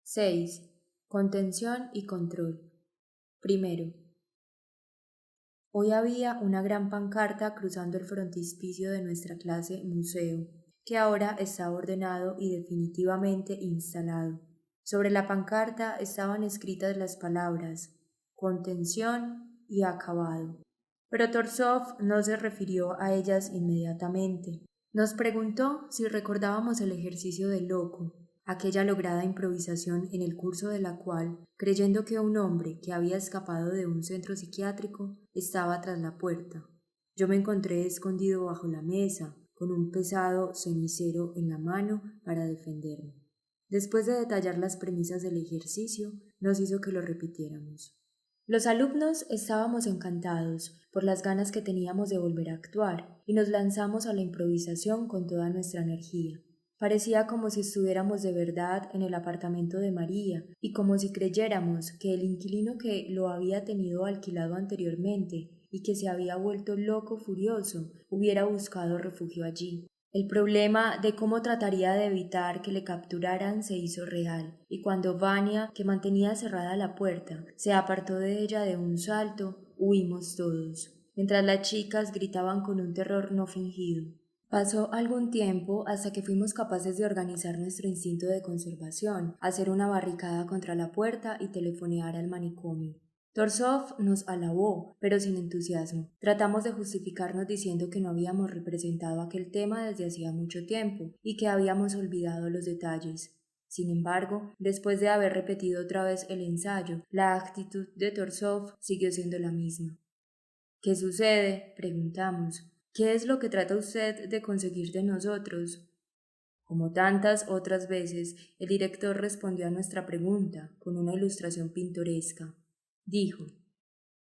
6. Contención y control. Primero. Hoy había una gran pancarta cruzando el frontispicio de nuestra clase museo, que ahora estaba ordenado y definitivamente instalado. Sobre la pancarta estaban escritas las palabras contención y acabado. Pero Torsov no se refirió a ellas inmediatamente. Nos preguntó si recordábamos el ejercicio del loco, aquella lograda improvisación en el curso de la cual, creyendo que un hombre que había escapado de un centro psiquiátrico estaba tras la puerta. Yo me encontré escondido bajo la mesa, con un pesado cenicero en la mano para defenderme. Después de detallar las premisas del ejercicio, nos hizo que lo repitiéramos. Los alumnos estábamos encantados por las ganas que teníamos de volver a actuar y nos lanzamos a la improvisación con toda nuestra energía. Parecía como si estuviéramos de verdad en el apartamento de María y como si creyéramos que el inquilino que lo había tenido alquilado anteriormente y que se había vuelto loco furioso hubiera buscado refugio allí. El problema de cómo trataría de evitar que le capturaran se hizo real, y cuando Vania, que mantenía cerrada la puerta, se apartó de ella de un salto, huimos todos, mientras las chicas gritaban con un terror no fingido. Pasó algún tiempo hasta que fuimos capaces de organizar nuestro instinto de conservación, hacer una barricada contra la puerta y telefonear al manicomio. Torsov nos alabó, pero sin entusiasmo. Tratamos de justificarnos diciendo que no habíamos representado aquel tema desde hacía mucho tiempo y que habíamos olvidado los detalles. Sin embargo, después de haber repetido otra vez el ensayo, la actitud de Torsov siguió siendo la misma. ¿Qué sucede?, preguntamos. ¿Qué es lo que trata usted de conseguir de nosotros? Como tantas otras veces, el director respondió a nuestra pregunta con una ilustración pintoresca. Dijo: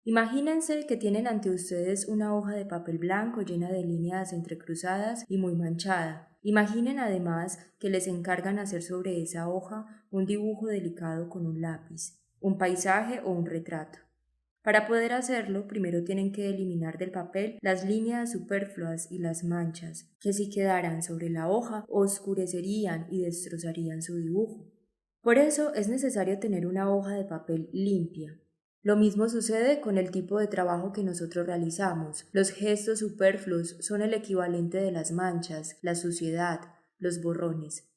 imagínense que tienen ante ustedes una hoja de papel blanco llena de líneas entrecruzadas y muy manchada. Imaginen además que les encargan hacer sobre esa hoja un dibujo delicado con un lápiz, un paisaje o un retrato. Para poder hacerlo, primero tienen que eliminar del papel las líneas superfluas y las manchas, que si quedaran sobre la hoja oscurecerían y destrozarían su dibujo. Por eso es necesario tener una hoja de papel limpia. Lo mismo sucede con el tipo de trabajo que nosotros realizamos. Los gestos superfluos son el equivalente de las manchas, la suciedad, los borrones.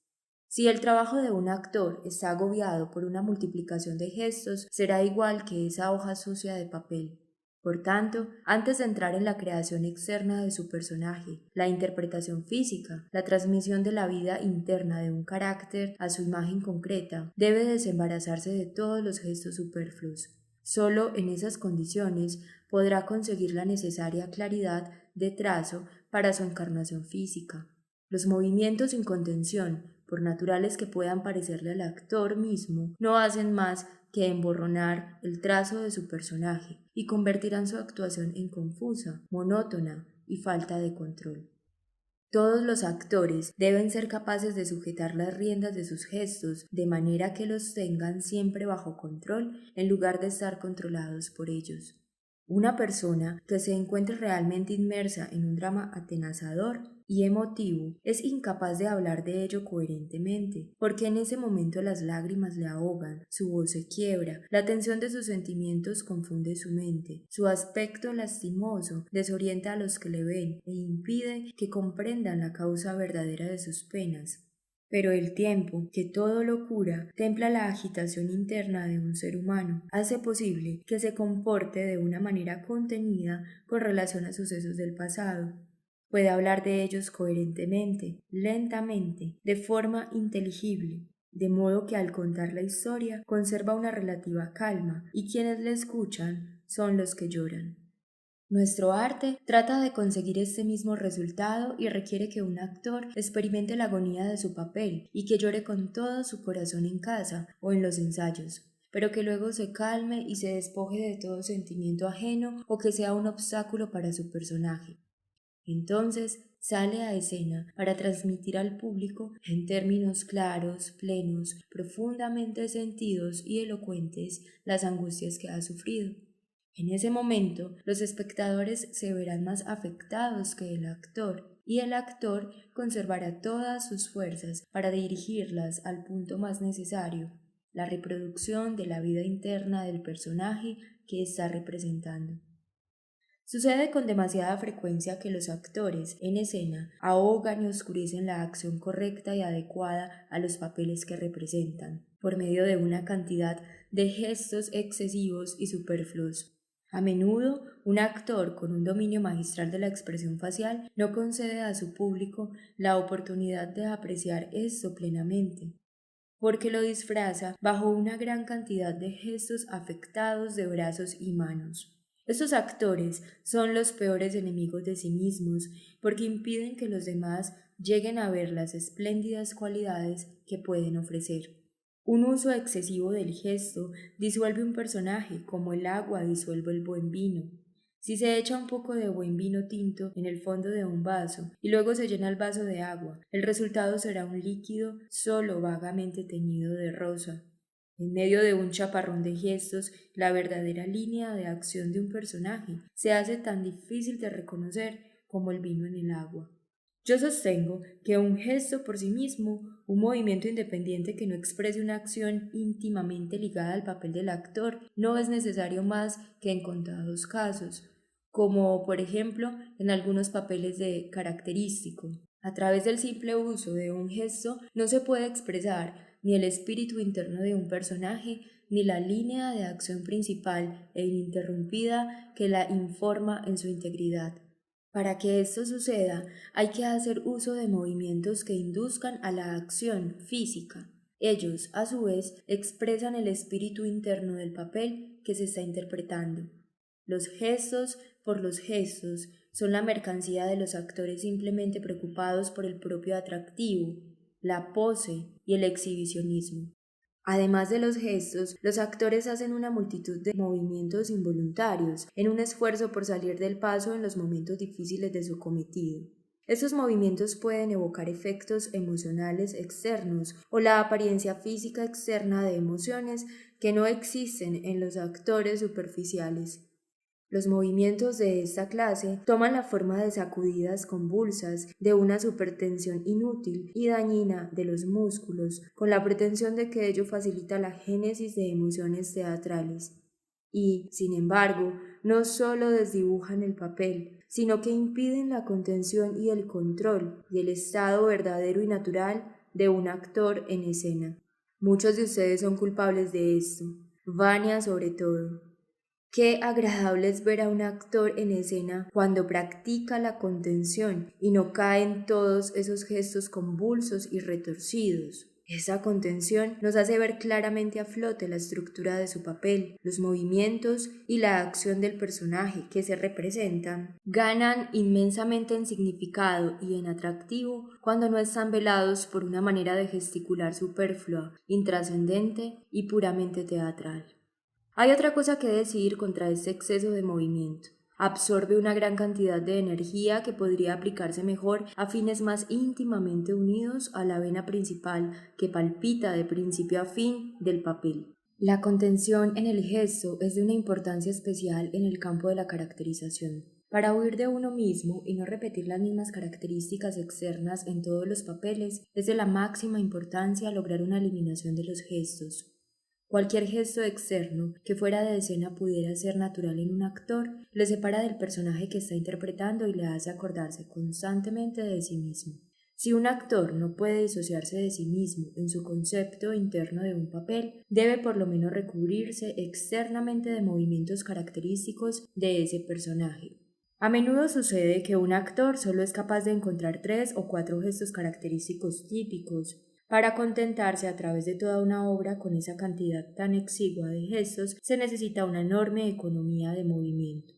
Si el trabajo de un actor está agobiado por una multiplicación de gestos, será igual que esa hoja sucia de papel. Por tanto, antes de entrar en la creación externa de su personaje, la interpretación física, la transmisión de la vida interna de un carácter a su imagen concreta, debe desembarazarse de todos los gestos superfluos. Solo en esas condiciones podrá conseguir la necesaria claridad de trazo para su encarnación física. Los movimientos sin contención, por naturales que puedan parecerle al actor mismo, no hacen más que emborronar el trazo de su personaje y convertirán su actuación en confusa, monótona y falta de control. Todos los actores deben ser capaces de sujetar las riendas de sus gestos de manera que los tengan siempre bajo control en lugar de estar controlados por ellos. Una persona que se encuentre realmente inmersa en un drama atenazador y emotivo es incapaz de hablar de ello coherentemente, porque en ese momento las lágrimas le ahogan, su voz se quiebra, la tensión de sus sentimientos confunde su mente, su aspecto lastimoso desorienta a los que le ven e impide que comprendan la causa verdadera de sus penas. Pero el tiempo, que todo lo cura, templa la agitación interna de un ser humano, hace posible que se comporte de una manera contenida con relación a sucesos del pasado. Puede hablar de ellos coherentemente, lentamente, de forma inteligible, de modo que al contar la historia conserva una relativa calma y quienes le escuchan son los que lloran. Nuestro arte trata de conseguir este mismo resultado y requiere que un actor experimente la agonía de su papel y que llore con todo su corazón en casa o en los ensayos, pero que luego se calme y se despoje de todo sentimiento ajeno o que sea un obstáculo para su personaje. Entonces sale a escena para transmitir al público, en términos claros, plenos, profundamente sentidos y elocuentes, las angustias que ha sufrido. En ese momento, los espectadores se verán más afectados que el actor, y el actor conservará todas sus fuerzas para dirigirlas al punto más necesario. la reproducción de la vida interna del personaje que está representando. Sucede con demasiada frecuencia que los actores en escena ahogan y oscurecen la acción correcta y adecuada a los papeles que representan, por medio de una cantidad de gestos excesivos y superfluos. A menudo, un actor con un dominio magistral de la expresión facial no concede a su público la oportunidad de apreciar esto plenamente, porque lo disfraza bajo una gran cantidad de gestos afectados de brazos y manos. Estos actores son los peores enemigos de sí mismos porque impiden que los demás lleguen a ver las espléndidas cualidades que pueden ofrecer. Un uso excesivo del gesto disuelve un personaje como el agua disuelve el buen vino. Si se echa un poco de buen vino tinto en el fondo de un vaso y luego se llena el vaso de agua, el resultado será un líquido solo vagamente teñido de rosa. En medio de un chaparrón de gestos, la verdadera línea de acción de un personaje se hace tan difícil de reconocer como el vino en el agua. Yo sostengo que un gesto por sí mismo, un movimiento independiente que no exprese una acción íntimamente ligada al papel del actor, no es necesario más que en contados casos, como por ejemplo en algunos papeles de característico. A través del simple uso de un gesto no se puede expresar ni el espíritu interno de un personaje, ni la línea de acción principal e ininterrumpida que la informa en su integridad. Para que esto suceda, hay que hacer uso de movimientos que induzcan a la acción física. Ellos, a su vez, expresan el espíritu interno del papel que se está interpretando. Los gestos por los gestos son la mercancía de los actores simplemente preocupados por el propio atractivo, la pose y el exhibicionismo. Además de los gestos, los actores hacen una multitud de movimientos involuntarios en un esfuerzo por salir del paso en los momentos difíciles de su cometido. Estos movimientos pueden evocar efectos emocionales externos o la apariencia física externa de emociones que no existen en los actores superficiales. Los movimientos de esta clase toman la forma de sacudidas convulsas, de una supertensión inútil y dañina de los músculos, con la pretensión de que ello facilita la génesis de emociones teatrales. Y, sin embargo, no sólo desdibujan el papel, sino que impiden la contención y el control y el estado verdadero y natural de un actor en escena. Muchos de ustedes son culpables de esto, Vania sobre todo. Qué agradable es ver a un actor en escena cuando practica la contención y no cae en todos esos gestos convulsos y retorcidos. Esa contención nos hace ver claramente a flote la estructura de su papel, los movimientos y la acción del personaje que se representan. Ganan inmensamente en significado y en atractivo cuando no están velados por una manera de gesticular superflua, intrascendente y puramente teatral. Hay otra cosa que decir contra este exceso de movimiento. Absorbe una gran cantidad de energía que podría aplicarse mejor a fines más íntimamente unidos a la vena principal que palpita de principio a fin del papel. La contención en el gesto es de una importancia especial en el campo de la caracterización. Para huir de uno mismo y no repetir las mismas características externas en todos los papeles, es de la máxima importancia lograr una eliminación de los gestos. Cualquier gesto externo que fuera de escena pudiera ser natural en un actor, le separa del personaje que está interpretando y le hace acordarse constantemente de sí mismo. Si un actor no puede disociarse de sí mismo en su concepto interno de un papel, debe por lo menos recubrirse externamente de movimientos característicos de ese personaje. A menudo sucede que un actor solo es capaz de encontrar 3 o 4 gestos característicos típicos. Para contentarse a través de toda una obra con esa cantidad tan exigua de gestos, se necesita una enorme economía de movimiento.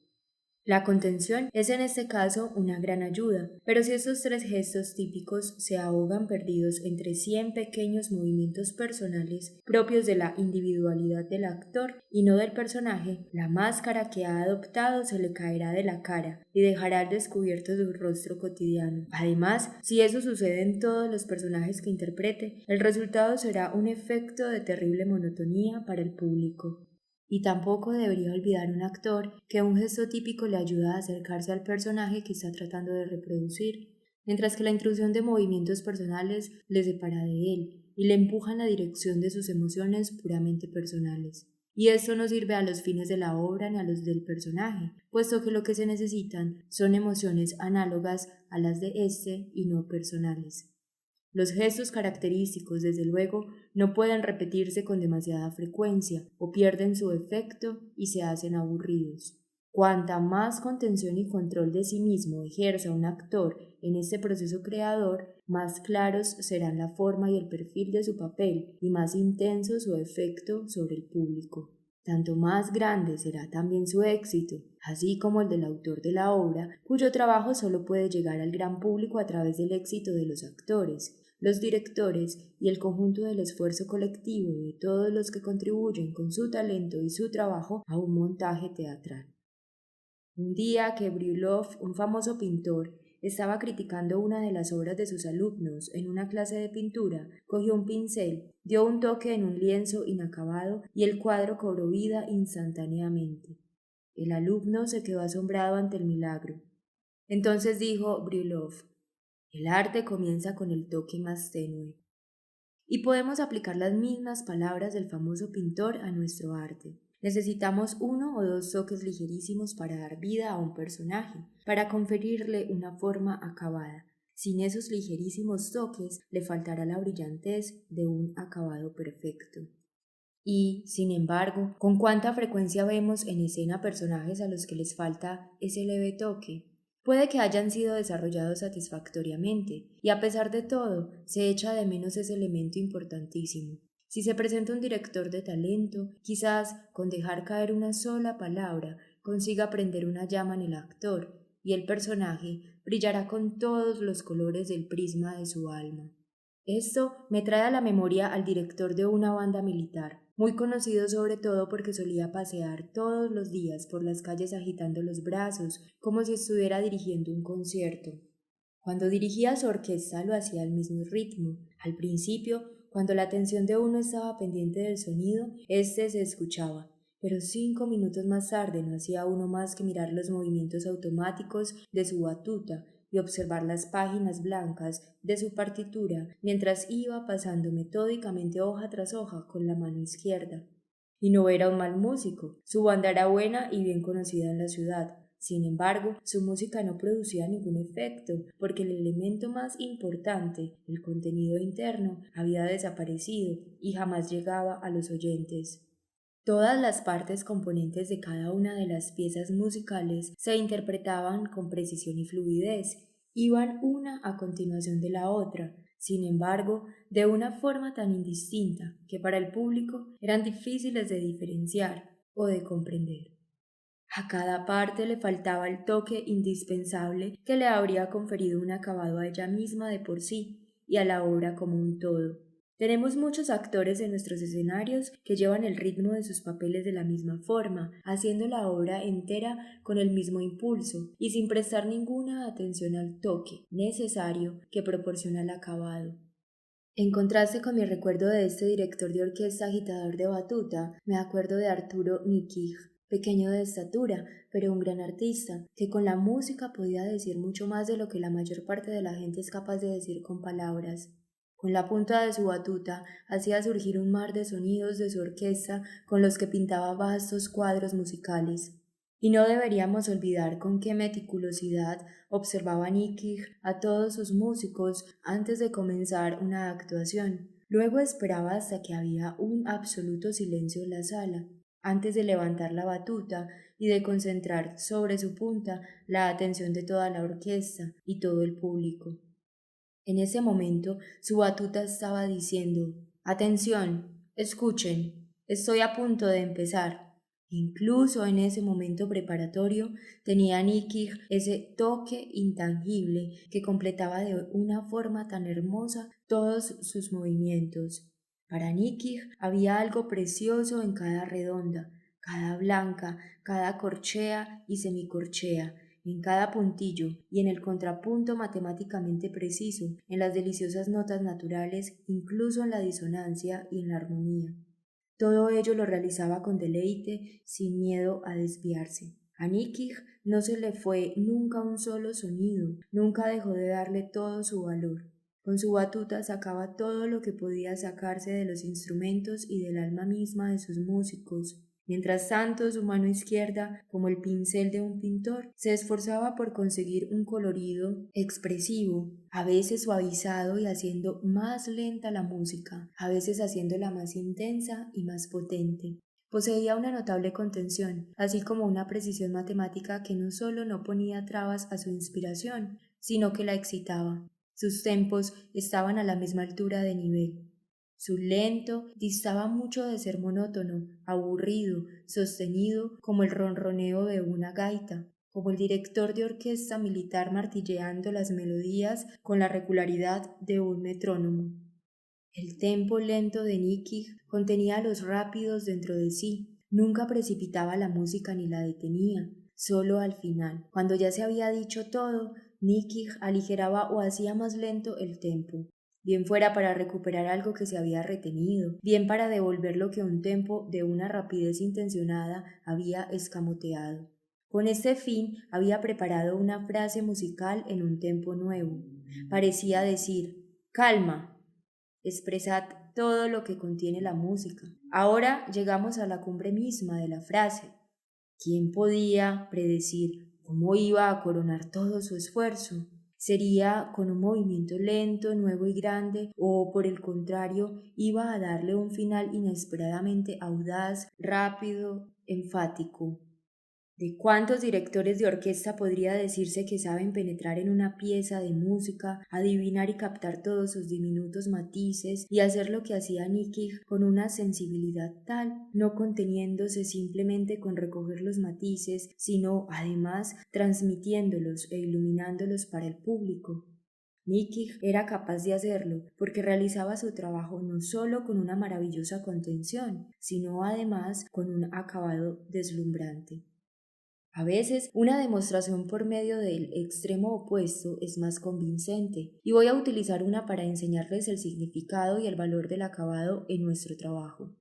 La contención es en este caso una gran ayuda, pero si estos 3 gestos típicos se ahogan perdidos entre 100 pequeños movimientos personales propios de la individualidad del actor y no del personaje, la máscara que ha adoptado se le caerá de la cara y dejará al descubierto su rostro cotidiano. Además, si eso sucede en todos los personajes que interprete, el resultado será un efecto de terrible monotonía para el público. Y tampoco debería olvidar un actor que un gesto típico le ayuda a acercarse al personaje que está tratando de reproducir, mientras que la intrusión de movimientos personales le separa de él. y le empuja en la dirección de sus emociones puramente personales. Y esto no sirve a los fines de la obra ni a los del personaje, puesto que lo que se necesitan son emociones análogas a las de éste y no personales. Los gestos característicos, desde luego, no pueden repetirse con demasiada frecuencia o pierden su efecto y se hacen aburridos. Cuanta más contención y control de sí mismo ejerza un actor en este proceso creador, más claros serán la forma y el perfil de su papel y más intenso su efecto sobre el público. Tanto más grande será también su éxito, así como el del autor de la obra, cuyo trabajo solo puede llegar al gran público a través del éxito de los actores, los directores y el conjunto del esfuerzo colectivo de todos los que contribuyen con su talento y su trabajo a un montaje teatral. Un día que Brülow, un famoso pintor, estaba criticando una de las obras de sus alumnos en una clase de pintura, cogió un pincel, dio un toque en un lienzo inacabado y el cuadro cobró vida instantáneamente. El alumno se quedó asombrado ante el milagro. Entonces dijo Brülow: el arte comienza con el toque más tenue. Y podemos aplicar las mismas palabras del famoso pintor a nuestro arte. Necesitamos uno o dos toques ligerísimos para dar vida a un personaje, para conferirle una forma acabada. Sin esos ligerísimos toques le faltará la brillantez de un acabado perfecto. Y, sin embargo, ¿con cuánta frecuencia vemos en escena personajes a los que les falta ese leve toque? Puede que hayan sido desarrollados satisfactoriamente, y a pesar de todo, se echa de menos ese elemento importantísimo. Si se presenta un director de talento, quizás con dejar caer una sola palabra consiga prender una llama en el actor, y el personaje brillará con todos los colores del prisma de su alma. Esto me trae a la memoria al director de una banda militar, muy conocido sobre todo porque solía pasear todos los días por las calles agitando los brazos como si estuviera dirigiendo un concierto. Cuando dirigía su orquesta lo hacía al mismo ritmo. Al principio, cuando la atención de uno estaba pendiente del sonido, éste se escuchaba, pero 5 minutos más tarde no hacía uno más que mirar los movimientos automáticos de su batuta y observar las páginas blancas de su partitura mientras iba pasando metódicamente hoja tras hoja con la mano izquierda. Y no era un mal músico, su banda era buena y bien conocida en la ciudad. Sin embargo, su música no producía ningún efecto, porque el elemento más importante, el contenido interno, había desaparecido y jamás llegaba a los oyentes. Todas las partes componentes de cada una de las piezas musicales se interpretaban con precisión y fluidez, iban una a continuación de la otra, sin embargo, de una forma tan indistinta que para el público eran difíciles de diferenciar o de comprender. A cada parte le faltaba el toque indispensable que le habría conferido un acabado a ella misma de por sí y a la obra como un todo. Tenemos muchos actores en nuestros escenarios que llevan el ritmo de sus papeles de la misma forma, haciendo la obra entera con el mismo impulso y sin prestar ninguna atención al toque necesario que proporciona el acabado. En contraste con mi recuerdo de este director de orquesta agitador de batuta, me acuerdo de Arturo Nikic, pequeño de estatura, pero un gran artista, que con la música podía decir mucho más de lo que la mayor parte de la gente es capaz de decir con palabras. Con la punta de su batuta hacía surgir un mar de sonidos de su orquesta con los que pintaba vastos cuadros musicales. Y no deberíamos olvidar con qué meticulosidad observaba Nikic a todos sus músicos antes de comenzar una actuación. Luego esperaba hasta que había un absoluto silencio en la sala, antes de levantar la batuta y de concentrar sobre su punta la atención de toda la orquesta y todo el público. En ese momento su batuta estaba diciendo: «Atención, escuchen, estoy a punto de empezar». Incluso en ese momento preparatorio tenía Nikic ese toque intangible que completaba de una forma tan hermosa todos sus movimientos. Para Nikic había algo precioso en cada redonda, cada blanca, cada corchea y semicorchea, en cada puntillo y en el contrapunto matemáticamente preciso, en las deliciosas notas naturales, incluso en la disonancia y en la armonía. Todo ello lo realizaba con deleite, sin miedo a desviarse. A Nikic no se le fue nunca un solo sonido, nunca dejó de darle todo su valor. Con su batuta sacaba todo lo que podía sacarse de los instrumentos y del alma misma de sus músicos. Mientras tanto, su mano izquierda, como el pincel de un pintor, se esforzaba por conseguir un colorido expresivo, a veces suavizado y haciendo más lenta la música, a veces haciéndola más intensa y más potente. Poseía una notable contención, así como una precisión matemática que no solo no ponía trabas a su inspiración, sino que la excitaba. Sus tempos estaban a la misma altura de nivel. Su lento distaba mucho de ser monótono, aburrido, sostenido como el ronroneo de una gaita, como el director de orquesta militar martilleando las melodías con la regularidad de un metrónomo. El tempo lento de Nicky contenía a los rápidos dentro de sí, nunca precipitaba la música ni la detenía, solo al final, cuando ya se había dicho todo, Nicky aligeraba o hacía más lento el tempo, bien fuera para recuperar algo que se había retenido, bien para devolver lo que un tempo de una rapidez intencionada había escamoteado. Con este fin había preparado una frase musical en un tempo nuevo. Parecía decir, calma, expresad todo lo que contiene la música. Ahora llegamos a la cumbre misma de la frase. ¿Quién podía predecir cómo iba a coronar todo su esfuerzo? ¿Sería con un movimiento lento, nuevo y grande, o por el contrario, iba a darle un final inesperadamente audaz, rápido, enfático? ¿De cuántos directores de orquesta podría decirse que saben penetrar en una pieza de música, adivinar y captar todos sus diminutos matices y hacer lo que hacía Nicky con una sensibilidad tal, no conteniéndose simplemente con recoger los matices, sino además transmitiéndolos e iluminándolos para el público? Nicky era capaz de hacerlo porque realizaba su trabajo no solo con una maravillosa contención, sino además con un acabado deslumbrante. A veces, una demostración por medio del extremo opuesto es más convincente, y voy a utilizar una para enseñarles el significado y el valor del acabado en nuestro trabajo.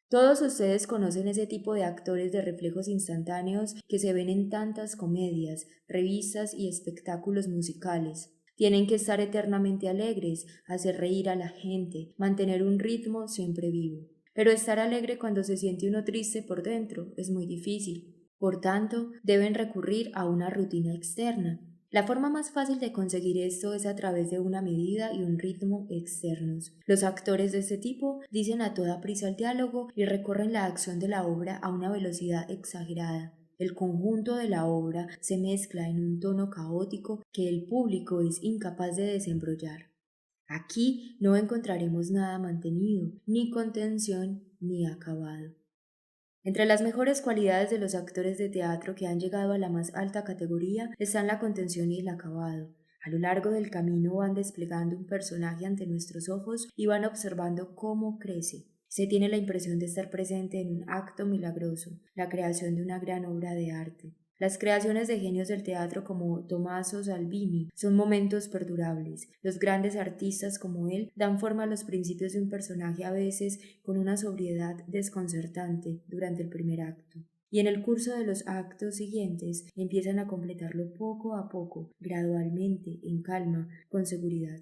Todos ustedes conocen ese tipo de actores de reflejos instantáneos que se ven en tantas comedias, revistas y espectáculos musicales. Tienen que estar eternamente alegres, hacer reír a la gente, mantener un ritmo siempre vivo. Pero estar alegre cuando se siente uno triste por dentro es muy difícil. Por tanto, deben recurrir a una rutina externa. La forma más fácil de conseguir esto es a través de una medida y un ritmo externos. Los actores de este tipo dicen a toda prisa el diálogo y recorren la acción de la obra a una velocidad exagerada. El conjunto de la obra se mezcla en un tono caótico que el público es incapaz de desembrollar. Aquí no encontraremos nada mantenido, ni contención, ni acabado. Entre las mejores cualidades de los actores de teatro que han llegado a la más alta categoría están la contención y el acabado. A lo largo del camino van desplegando un personaje ante nuestros ojos y van observando cómo crece. Se tiene la impresión de estar presente en un acto milagroso, la creación de una gran obra de arte. Las creaciones de genios del teatro como Tommaso Salvini son momentos perdurables. Los grandes artistas como él dan forma a los principios de un personaje a veces con una sobriedad desconcertante durante el primer acto. Y en el curso de los actos siguientes empiezan a completarlo poco a poco, gradualmente, en calma, con seguridad.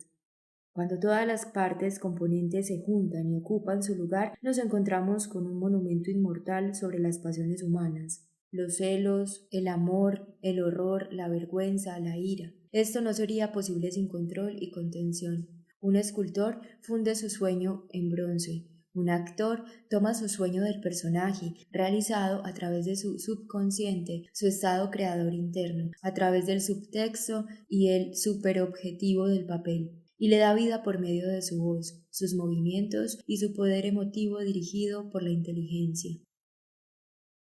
Cuando todas las partes componentes se juntan y ocupan su lugar, nos encontramos con un monumento inmortal sobre las pasiones humanas. Los celos, el amor, el horror, la vergüenza, la ira. Esto no sería posible sin control y contención. Un escultor funde su sueño en bronce. Un actor toma su sueño del personaje, realizado a través de su subconsciente, su estado creador interno, a través del subtexto y el superobjetivo del papel, y le da vida por medio de su voz, sus movimientos y su poder emotivo dirigido por la inteligencia.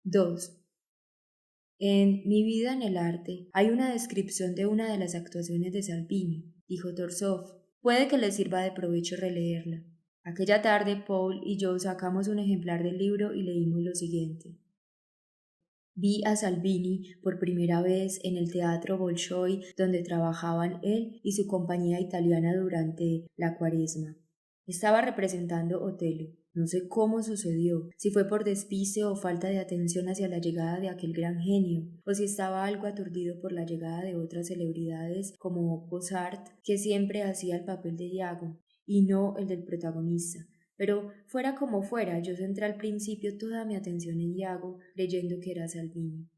2. En Mi vida en el arte hay una descripción de una de las actuaciones de Salvini, dijo Torsov. Puede que les sirva de provecho releerla. Aquella tarde Paul y yo sacamos un ejemplar del libro y leímos lo siguiente. Vi a Salvini por primera vez en el Teatro Bolshoi donde trabajaban él y su compañía italiana durante la Cuaresma. Estaba representando Otelo. No sé cómo sucedió, si fue por despiste o falta de atención hacia la llegada de aquel gran genio, o si estaba algo aturdido por la llegada de otras celebridades como Bozart, que siempre hacía el papel de Iago, y no el del protagonista. Pero fuera como fuera, yo centré al principio toda mi atención en Iago, creyendo que era Salvini.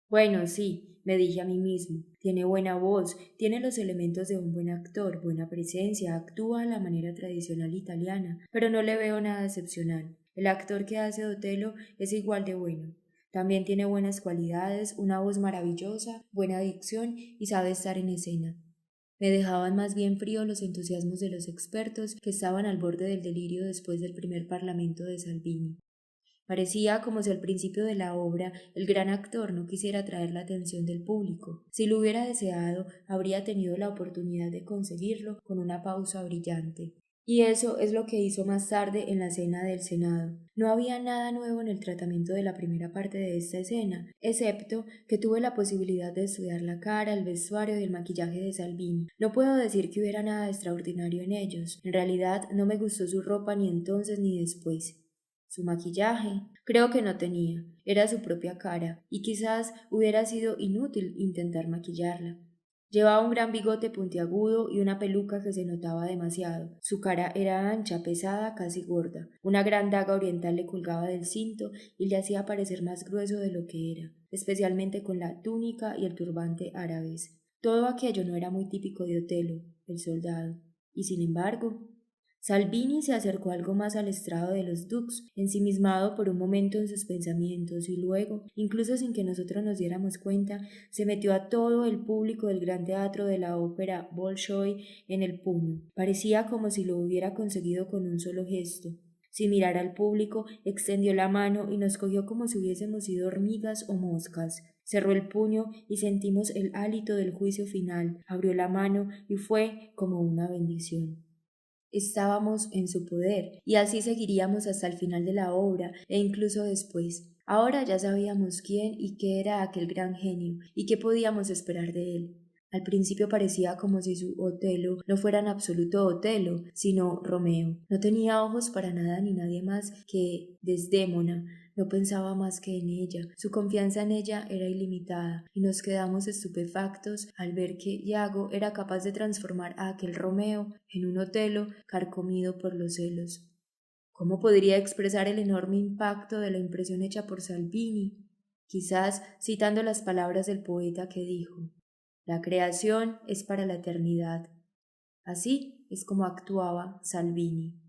Bueno, sí, me dije a mí mismo, tiene buena voz, tiene los elementos de un buen actor, buena presencia, actúa a la manera tradicional italiana, pero no le veo nada excepcional. El actor que hace de Otelo es igual de bueno. También tiene buenas cualidades, una voz maravillosa, buena dicción y sabe estar en escena. Me dejaban más bien frío los entusiasmos de los expertos que estaban al borde del delirio después del primer parlamento de Salvini. Parecía como si al principio de la obra el gran actor no quisiera atraer la atención del público. Si lo hubiera deseado, habría tenido la oportunidad de conseguirlo con una pausa brillante. Y eso es lo que hizo más tarde en la escena del Senado. No había nada nuevo en el tratamiento de la primera parte de esta escena, excepto que tuve la posibilidad de estudiar la cara, el vestuario y el maquillaje de Salvini. No puedo decir que hubiera nada extraordinario en ellos. En realidad no me gustó su ropa ni entonces ni después. Su maquillaje, creo que no tenía, era su propia cara, y quizás hubiera sido inútil intentar maquillarla. Llevaba un gran bigote puntiagudo y una peluca que se notaba demasiado. Su cara era ancha, pesada, casi gorda. Una gran daga oriental le colgaba del cinto y le hacía parecer más grueso de lo que era, especialmente con la túnica y el turbante árabes. Todo aquello no era muy típico de Otelo, el soldado, y sin embargo, Salvini se acercó algo más al estrado de los Dux, ensimismado por un momento en sus pensamientos, y luego, incluso sin que nosotros nos diéramos cuenta, se metió a todo el público del gran teatro de la ópera Bolshoi en el puño. Parecía como si lo hubiera conseguido con un solo gesto. Sin mirar al público, extendió la mano y nos cogió como si hubiésemos sido hormigas o moscas. Cerró el puño y sentimos el hálito del juicio final. Abrió la mano y fue como una bendición. Estábamos en su poder, y así seguiríamos hasta el final de la obra e incluso después. Ahora ya sabíamos quién y qué era aquel gran genio, y qué podíamos esperar de él. Al principio parecía como si su Otelo no fuera en absoluto Otelo, sino Romeo. No tenía ojos para nada ni nadie más que Desdémona. No pensaba más que en ella. Su confianza en ella era ilimitada, y nos quedamos estupefactos al ver que Iago era capaz de transformar a aquel Romeo en un Otelo carcomido por los celos. ¿Cómo podría expresar el enorme impacto de la impresión hecha por Salvini? Quizás citando las palabras del poeta que dijo: la creación es para la eternidad. Así es como actuaba Salvini.